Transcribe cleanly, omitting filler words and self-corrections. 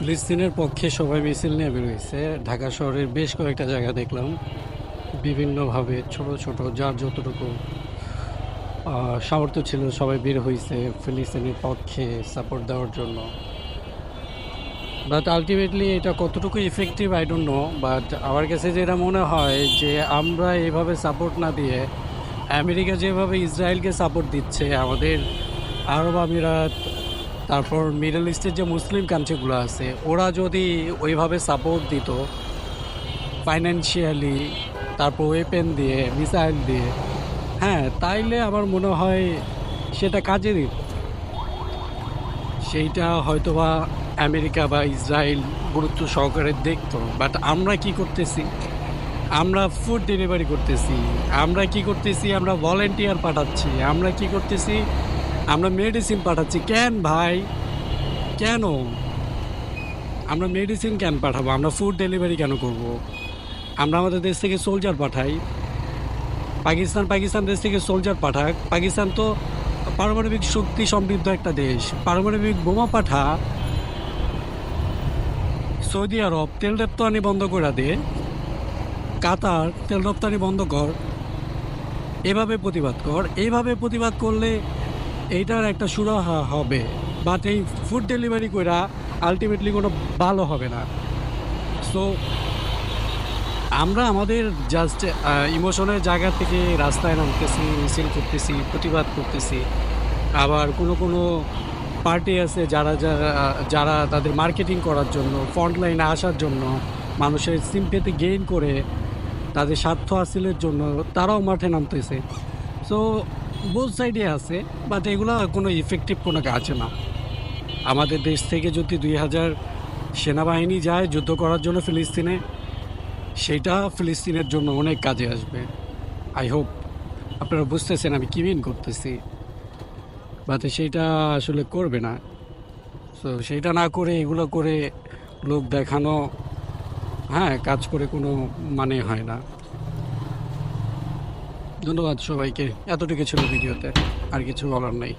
ফিলিস্তিনের পক্ষে সবাই মিছিল নিয়ে বের হয়েছে। ঢাকা শহরের বেশ কয়েকটা জায়গা দেখলাম, বিভিন্নভাবে ছোট ছোট যার যতটুকু সামর্থ্য ছিল সবাই বের হয়েছে ফিলিস্তিনের পক্ষে সাপোর্ট দেওয়ার জন্য। বাট আলটিমেটলি এটা কতটুকু effective I don't know, but আমার কাছে যেটা মনে হয় যে আমরা এভাবে সাপোর্ট না দিয়ে আমেরিকা যেভাবে ইসরায়েলকে সাপোর্ট দিচ্ছে, আমাদের আরব আমিরাত, তারপর মিডল ইস্টের যে মুসলিম কান্ট্রিগুলো আছে ওরা যদি ওইভাবে সাপোর্ট দিত ফাইন্যান্সিয়ালি, তারপর ওয়েপেন দিয়ে, মিসাইল দিয়ে, হ্যাঁ, তাইলে আমার মনে হয় সেটা কাজে দিত। সেইটা হয়তোবা আমেরিকা বা ইসরায়েল গুরুত্ব সহকারে দেখতো। বাট আমরা কি করতেছি? আমরা ফুড ডেলিভারি করতেছি, আমরা কি করতেছি? আমরা ভলেন্টিয়ার পাঠাচ্ছি, আমরা কি করতেছি? আমরা মেডিসিন পাঠাচ্ছি। কেন ভাই, কেন আমরা মেডিসিন কেন পাঠাবো? আমরা ফুড ডেলিভারি কেন করব? আমরা আমাদের দেশ থেকে সোলজার পাঠাই। পাকিস্তান দেশ থেকে সোলজার পাঠাক। পাকিস্তান তো পারমাণবিক শক্তি সমৃদ্ধ একটা দেশ, পারমাণবিক বোমা পাঠা। সৌদি আরব তেল রপ্তানি বন্ধ করে দে, কাতার তেল রপ্তানি বন্ধ কর, এভাবে প্রতিবাদ কর। এইভাবে প্রতিবাদ করলে এইটার একটা সুরাহা হবে। বাট এই ফুড ডেলিভারি করা আলটিমেটলি কোনো ভালো হবে না। সো আমরা আমাদের জাস্ট ইমোশনের জায়গা থেকে রাস্তায় নামতেছি, মিছিল করতেছি, প্রতিবাদ করতেছি। আবার কোনো কোনো পার্টি আছে যারা যারা যারা তাদের মার্কেটিং করার জন্য, ফ্রন্ট লাইনে আসার জন্য, মানুষের সিম্পেথি গেইন করে তাদের স্বার্থ হাসিলের জন্য তারাও মাঠে নামতেছে। সো বোথ সাইডে আছে, বাট এগুলো কোনো ইফেক্টিভ কোনো কাজে না। আমাদের দেশ থেকে যদি 2000 সেনাবাহিনী যায় যুদ্ধ করার জন্য ফিলিস্তিনে, সেটা ফিলিস্তিনের জন্য অনেক কাজে আসবে। আই হোপ আপনারা বুঝতেছেন আমি কী মিন করতেছি। বাট সেইটা আসলে করবে না। সো সেইটা না করে এগুলো করে লোক দেখানো, হ্যাঁ, কাজ করে কোনো মানে হয় না। ধন্যবাদ সবাইকে। এতটুকু ছিল ভিডিওতে, আর কিছু বলার নেই।